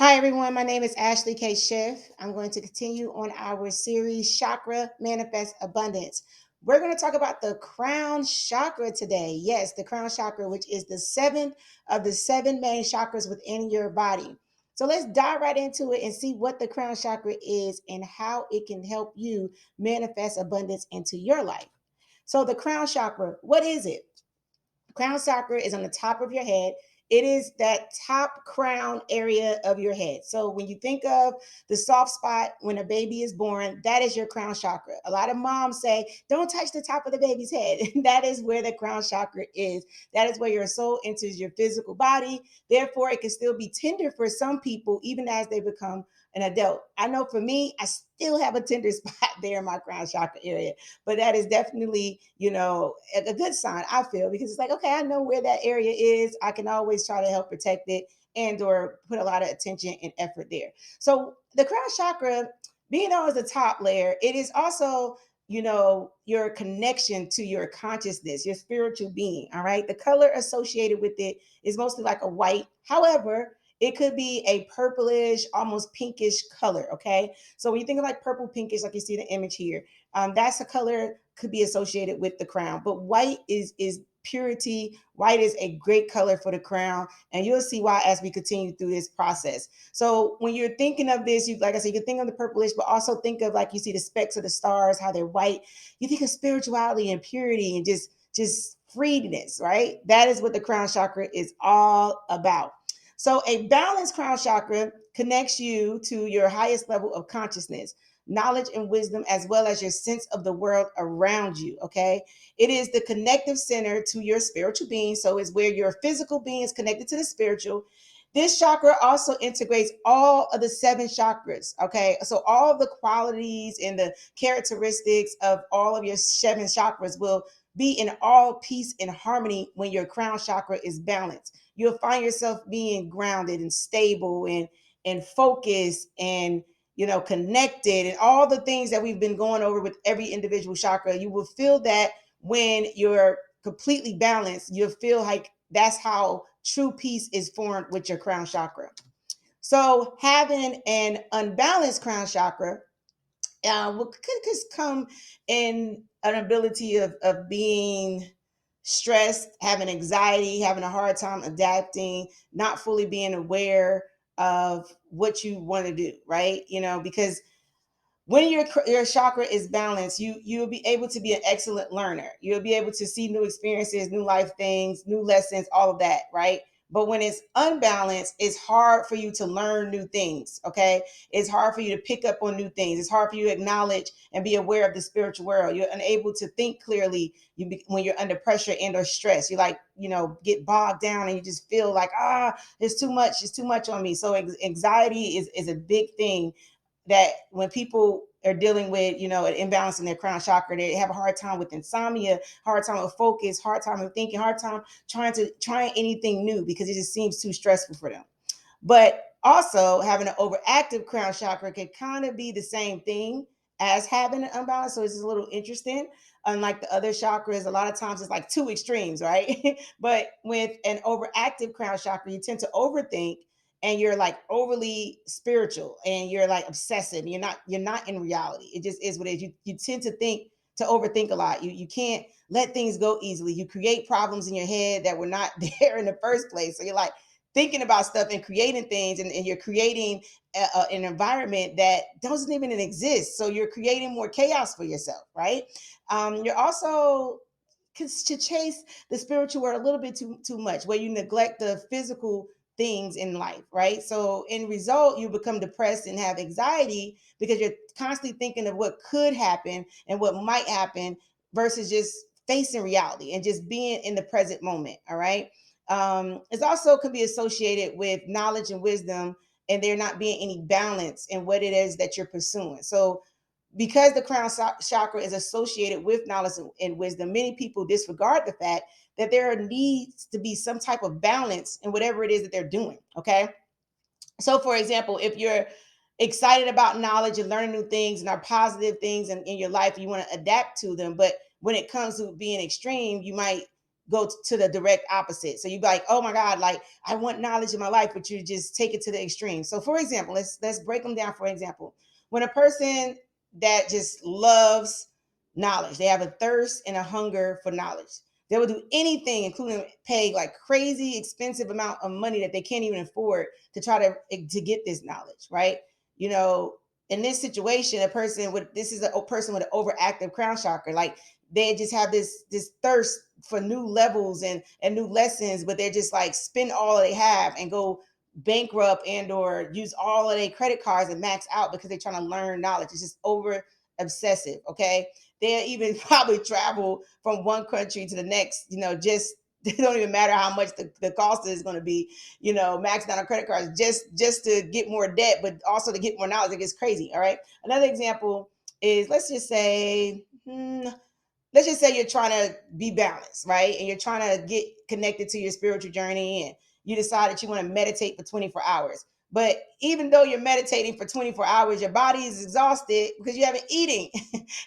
Hi, everyone. My name is Ashley K. Schiff. I'm going to continue on our series, Chakra Manifest Abundance. We're going to talk about the crown chakra today. Yes, the crown chakra, which is the seventh of the seven main chakras within your body. So let's dive right into it and see what the crown chakra is and how it can help you manifest abundance into your life. So, the crown chakra, what is it? Crown chakra is on the top of your head. It is that top crown area of your head. So when you think of the soft spot when a baby is born, that is your crown chakra. A lot of moms say, don't touch the top of the baby's head. That is where the crown chakra is. That is where your soul enters your physical body. Therefore, it can still be tender for some people, even as they become an adult. I know for me, I still have a tender spot there in my crown chakra area, but that is definitely, a good sign, I feel, because it's like, okay, I know where that area is. I can always try to help protect it and or put a lot of attention and effort there. So the crown chakra, being known as the top layer, it is also your connection to your consciousness, your spiritual being. All right. The color associated with it is mostly like a white. However, it could be a purplish, almost pinkish color. Okay. So when you think of like purple, pinkish, like you see the image here, that's a color could be associated with the crown. But white is purity. White is a great color for the crown, and you'll see why as we continue through this process. So when you're thinking of this, you like I said, you can think of the purplish, but also think of like you see the specks of the stars, how they're white. You think of spirituality and purity and just freeness, right? That is what the crown chakra is all about. So a balanced crown chakra connects you to your highest level of consciousness, knowledge and wisdom, as well as your sense of the world around you. Okay. It is the connective center to your spiritual being. So it's where your physical being is connected to the spiritual. This chakra also integrates all of the seven chakras. Okay. So all of the qualities and the characteristics of all of your seven chakras will be in all peace and harmony when your crown chakra is balanced. You'll find yourself being grounded and stable and focused and connected, and all the things that we've been going over with every individual chakra. You will feel that when you're completely balanced, you'll feel like that's how true peace is formed with your crown chakra. So having an unbalanced crown chakra could just come in an ability of being stressed, having anxiety, having a hard time adapting, not fully being aware of what you want to do, right? Because when your chakra is balanced, you'll be able to be an excellent learner. You'll be able to see new experiences, new life things, new lessons, all of that, right? But when it's unbalanced, it's hard for you to learn new things. Okay. It's hard for you to pick up on new things. It's hard for you to acknowledge and be aware of the spiritual world. You're unable to think clearly when you're under pressure and or stress. You like, get bogged down and you just feel like, it's too much. It's too much on me. So anxiety is a big thing that when people are dealing with, an imbalance in their crown chakra, they have a hard time with insomnia, hard time with focus, hard time with thinking, hard time trying anything new because it just seems too stressful for them. But also having an overactive crown chakra can kind of be the same thing as having an unbalance. So it's just a little interesting. Unlike the other chakras, a lot of times it's like two extremes, right? But with an overactive crown chakra, you tend to overthink and you're like overly spiritual and you're like obsessive. You're not in reality. It just is what it is. You tend to overthink a lot. You can't let things go easily. You create problems in your head that were not there in the first place. So you're like thinking about stuff and creating things, and you're creating an environment that doesn't even exist. So you're creating more chaos for yourself, right? You're also to chase the spiritual world a little bit too much, where you neglect the physical things in life, right? So in result, you become depressed and have anxiety because you're constantly thinking of what could happen and what might happen versus just facing reality and just being in the present moment. All right. It also could be associated with knowledge and wisdom, and there not being any balance in what it is that you're pursuing. So because the crown chakra is associated with knowledge and wisdom, many people disregard the fact that there needs to be some type of balance in whatever it is that they're doing. Okay. So, for example, if you're excited about knowledge and learning new things and are positive things in your life, you want to adapt to them. But when it comes to being extreme, you might go to the direct opposite. So you'd be like, oh my God, like I want knowledge in my life, but you just take it to the extreme. So for example, let's break them down. For example, when a person that just loves knowledge, they have a thirst and a hunger for knowledge. They will do anything, including pay like crazy expensive amount of money that they can't even afford to try to get this knowledge, right? You know, in this situation, this is a person with an overactive crown chakra. Like they just have this thirst for new levels and new lessons, but they're just like spend all they have and go bankrupt and or use all of their credit cards and max out because they're trying to learn knowledge. It's just over obsessive. Okay. They even probably travel from one country to the next, you know, just it don't even matter how much the cost is going to be, you know, maxing out on credit cards just to get more debt, but also to get more knowledge. It gets crazy. All right. Another example is let's just say you're trying to be balanced, right? And you're trying to get connected to your spiritual journey and you decide that you want to meditate for 24 hours. But even though you're meditating for 24 hours, your body is exhausted because you haven't eating.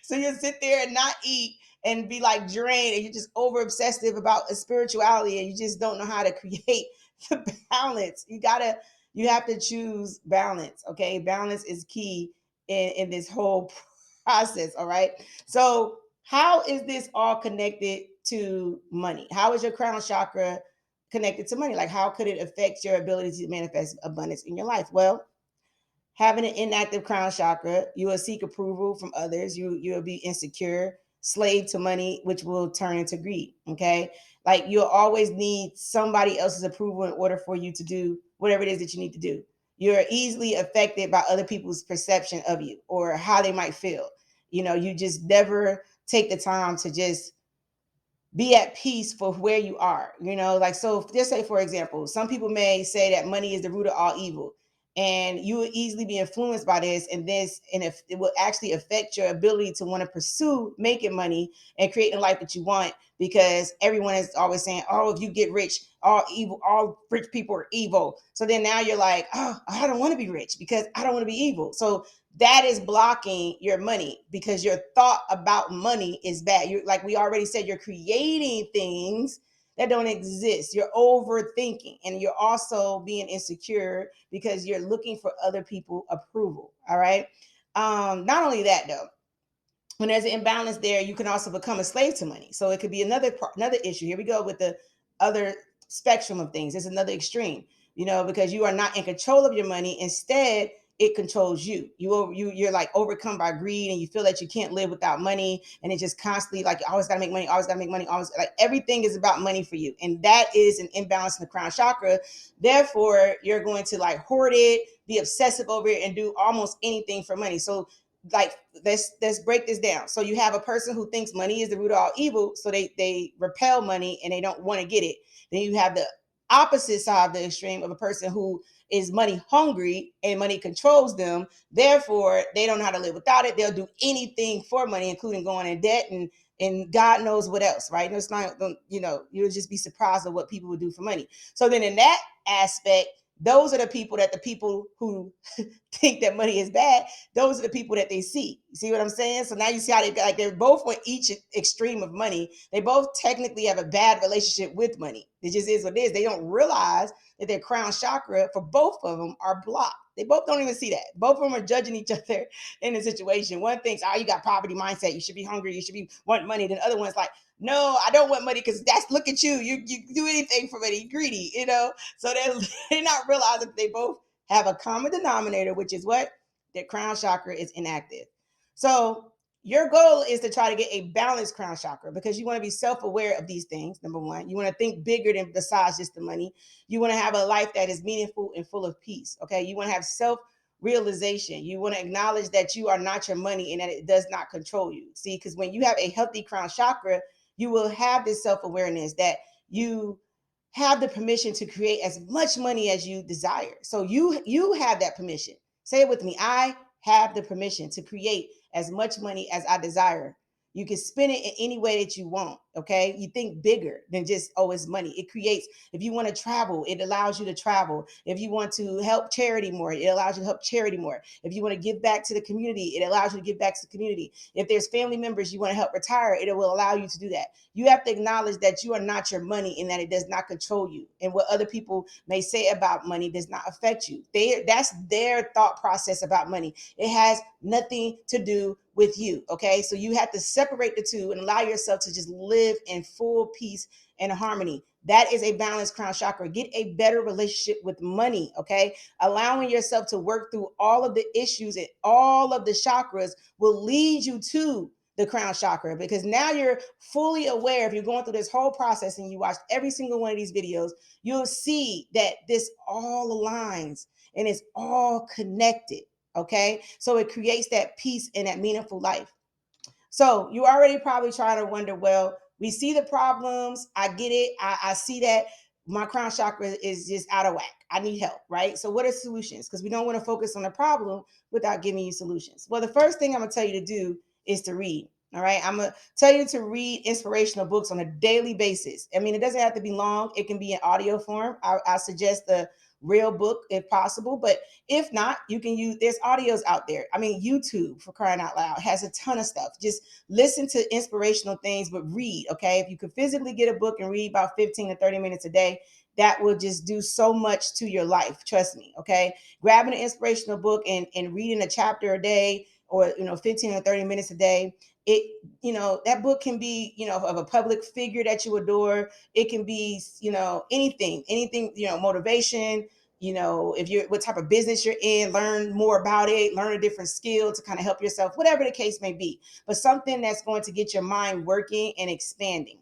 So you sit there and not eat and be like drained and you're just over obsessive about spirituality and you just don't know how to create the balance. You have to choose balance. Okay. Balance is key in this whole process. All right. So how is this all connected to money? How is your crown chakra connected to money? Like, how could it affect your ability to manifest abundance in your life? Well, having an inactive crown chakra, you will seek approval from others. You'll be insecure, slave to money, which will turn into greed. Okay. Like you'll always need somebody else's approval in order for you to do whatever it is that you need to do. You're easily affected by other people's perception of you or how they might feel. You know, you just never take the time to just be at peace for where you are, you know, like, so just say, for example, some people may say that money is the root of all evil and you will easily be influenced by this and if it will actually affect your ability to want to pursue making money and creating a life that you want because everyone is always saying, oh, if you get rich, all rich people are evil. So then now you're like, oh, I don't want to be rich because I don't want to be evil. So that is blocking your money because your thought about money is bad. You're like we already said, you're creating things that don't exist. You're overthinking and you're also being insecure because you're looking for other people approval. All right. Not only that though, when there's an imbalance there, you can also become a slave to money. So it could be another issue. Here we go with the other spectrum of things. It's another extreme, you know, because you are not in control of your money. Instead, it controls you. You're like overcome by greed and you feel that you can't live without money. And it just constantly like, you always got to make money, always got to make money, always like everything is about money for you. And that is an imbalance in the crown chakra. Therefore, you're going to like hoard it, be obsessive over it and do almost anything for money. So like let's break this down. So you have a person who thinks money is the root of all evil, so they repel money and they don't want to get it. Then you have the opposite side of the extreme of a person who is money hungry and money controls them. Therefore, they don't know how to live without it. They'll do anything for money, including going in debt and God knows what else, right? And it's not, you know, you'll just be surprised at what people would do for money. So then in that aspect, those are the people who think that money is bad. Those are the people that they see. You see what I'm saying? So now you see how they're both on each extreme of money. They both technically have a bad relationship with money. It just is what it is. They don't realize that their crown chakra for both of them are blocked. They both don't even see that. Both of them are judging each other in the situation. One thinks, oh, you got poverty mindset. You should be hungry. You should be wanting money. Then the other one's like, no, I don't want money because that's, look at you. You do anything for money. You're greedy, you know? So they're not realizing that they both have a common denominator, which is what? Their crown chakra is inactive. So your goal is to try to get a balanced crown chakra because you want to be self-aware of these things. Number one, you want to think bigger than besides just the money. You want to have a life that is meaningful and full of peace. Okay. You want to have self-realization. You want to acknowledge that you are not your money and that it does not control you. See, because when you have a healthy crown chakra, you will have this self-awareness that you have the permission to create as much money as you desire. So you have that permission. Say it with me. I have the permission to create as much money as I desire. You can spend it in any way that you want. Okay, you think bigger than just, oh, it's money. It creates, if you want to travel, it allows you to travel. If you want to help charity more, it allows you to help charity more. If you want to give back to the community, it allows you to give back to the community. If there's family members you want to help retire, it will allow you to do that. You have to acknowledge that you are not your money and that it does not control you. And what other people may say about money does not affect you. That's their thought process about money. It has nothing to do with you. Okay. So you have to separate the two and allow yourself to just live in full peace and harmony. That is a balanced crown chakra. Get a better relationship with money. Okay. Allowing yourself to work through all of the issues and all of the chakras will lead you to the crown chakra, because now you're fully aware. If you're going through this whole process and you watched every single one of these videos, you'll see that this all aligns and it's all connected. Okay. So it creates that peace and that meaningful life. So you already probably trying to wonder, well, we see the problems. I get it. I see that my crown chakra is just out of whack. I need help, right? So what are solutions? Because we don't want to focus on the problem without giving you solutions. Well, the first thing I'm going to tell you to do is to read. All right. I'm going to tell you to read inspirational books on a daily basis. I mean, it doesn't have to be long. It can be in audio form. I suggest the real book if possible, but if not, you can use, there's audios out there. I mean, YouTube, for crying out loud, has a ton of stuff. Just listen to inspirational things, but read. Okay. If you could physically get a book and read about 15 to 30 minutes a day, that will just do so much to your life. Trust me. Okay. Grabbing an inspirational book and reading a chapter a day, or 15 or 30 minutes a day, it, that book can be, of a public figure that you adore. It can be, anything, motivation. If you're, what type of business you're in, learn more about it, learn a different skill to kind of help yourself, whatever the case may be, but something that's going to get your mind working and expanding.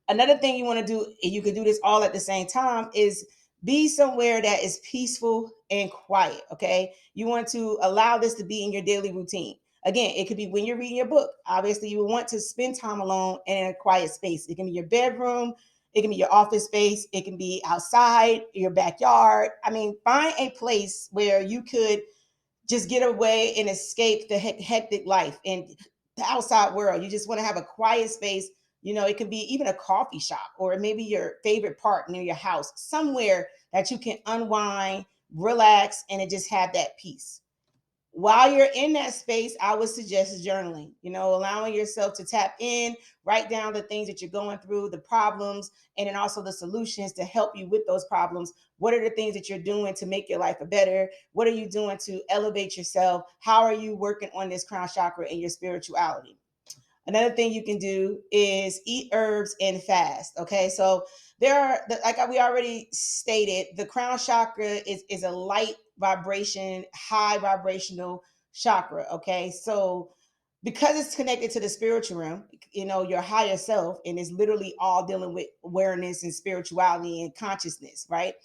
Another thing you want to do, and you can do this all at the same time, is be somewhere that is peaceful and quiet. Okay. You want to allow this to be in your daily routine. Again, it could be when you're reading your book. Obviously, you will want to spend time alone and in a quiet space. It can be your bedroom, it can be your office space, it can be outside, your backyard. I mean, find a place where you could just get away and escape the hectic life and the outside world. You just want to have a quiet space. It can be even a coffee shop, or maybe your favorite park near your house, somewhere that you can unwind, relax, and it just have that peace. While you're in that space, I would suggest journaling, allowing yourself to tap in, write down the things that you're going through, the problems, and then also the solutions to help you with those problems. What are the things that you're doing to make your life a better? What are you doing to elevate yourself? How are you working on this crown chakra and your spirituality? Another thing you can do is eat herbs and fast. Okay. So there are, like we already stated, the crown chakra is a light vibration, high vibrational chakra. Okay. So because it's connected to the spiritual realm, your higher self, and it's literally all dealing with awareness and spirituality and consciousness, right?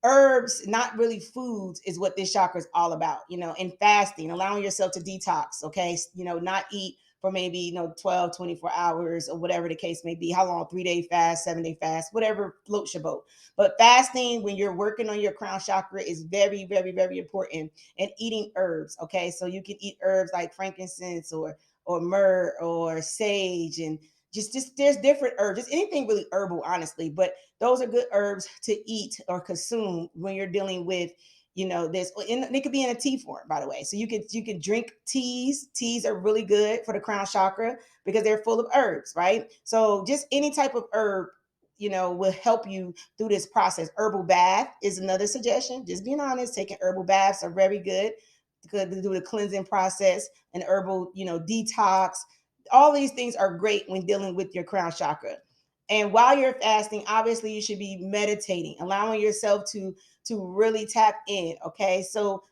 Herbs, not really foods, is what this chakra is all about, and fasting, allowing yourself to detox. Okay. Not eat for maybe, 12, 24 hours or whatever the case may be. How long? 3-day fast, 7-day fast, whatever floats your boat. But fasting when you're working on your crown chakra is very, very, very important. And eating herbs. Okay. So you can eat herbs like frankincense or myrrh or sage, and just there's different herbs, just anything really herbal, honestly. But those are good herbs to eat or consume when you're dealing with, this. And it could be in a tea form, by the way. So you can drink teas. Teas are really good for the crown chakra because they're full of herbs, right? So just any type of herb, will help you through this process. Herbal bath is another suggestion. Just being honest, taking herbal baths are very good to do the cleansing process. And herbal, detox. All these things are great when dealing with your crown chakra. And while you're fasting, obviously you should be meditating, allowing yourself to really tap in. Okay. So,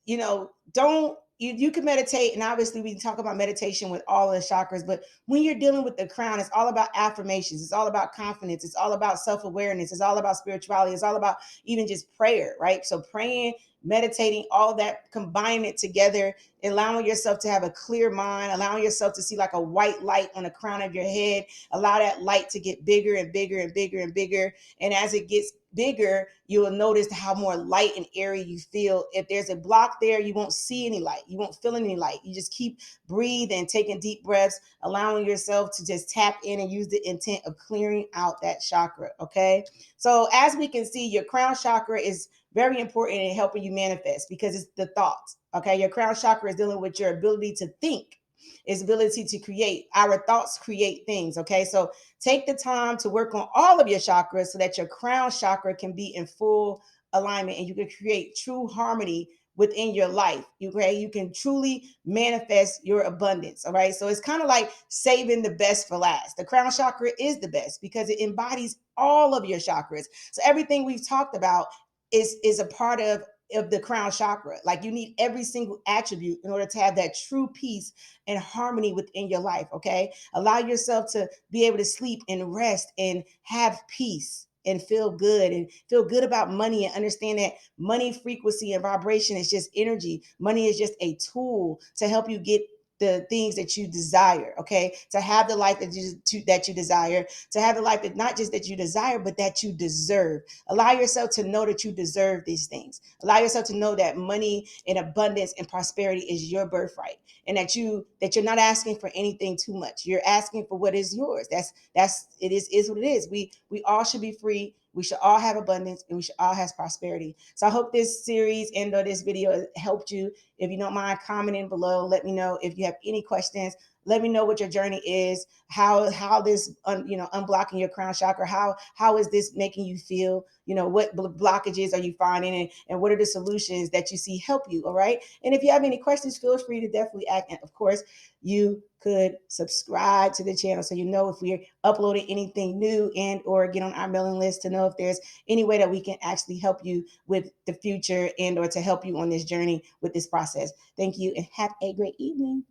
don't you can meditate, and obviously we talk about meditation with all the chakras, but when you're dealing with the crown, it's all about affirmations, it's all about confidence, it's all about self-awareness, it's all about spirituality, it's all about even just prayer, right? So praying, meditating, all that, combining it together, allowing yourself to have a clear mind, allowing yourself to see like a white light on the crown of your head, allow that light to get bigger and bigger and bigger and bigger. And as it gets bigger, you will notice how more light and airy you feel. If there's a block there, you won't see any light. You won't feel any light. You just keep breathing, taking deep breaths, allowing yourself to just tap in and use the intent of clearing out that chakra. Okay. So as we can see, your crown chakra is very important in helping you manifest because it's the thoughts. Okay. Your crown chakra is dealing with your ability to think, its ability to create. Our thoughts create things. Okay. So take the time to work on all of your chakras so that your crown chakra can be in full alignment and you can create true harmony within your life. Okay, you can truly manifest your abundance. All right, so it's kind of like saving the best for last. The crown chakra is the best because it embodies all of your chakras. So everything we've talked about is a part of the crown chakra. Like you need every single attribute in order to have that true peace and harmony within your life. Okay, allow yourself to be able to sleep and rest and have peace and feel good about money and understand that money frequency and vibration is just energy. Money is just a tool to help you get the things that you desire. Okay, to have the life that you desire, to have the life that not just that you desire but that you deserve. Allow yourself to know that you deserve these things. Allow yourself to know that money and abundance and prosperity is your birthright, and that you're not asking for anything too much. You're asking for what is yours. That's it is what it is. We all should be free. We should all have abundance and we should all have prosperity. So I hope this series and or this video helped you. If you don't mind commenting below, let me know if you have any questions. Let me know what your journey is, how this unblocking your crown chakra, how is this making you feel? What blockages are you finding, and what are the solutions that you see help you? All right. And if you have any questions, feel free to definitely ask. And of course, you could subscribe to the channel so you know if we're uploading anything new and or get on our mailing list to know if there's any way that we can actually help you with the future and or to help you on this journey with this process. Thank you and have a great evening.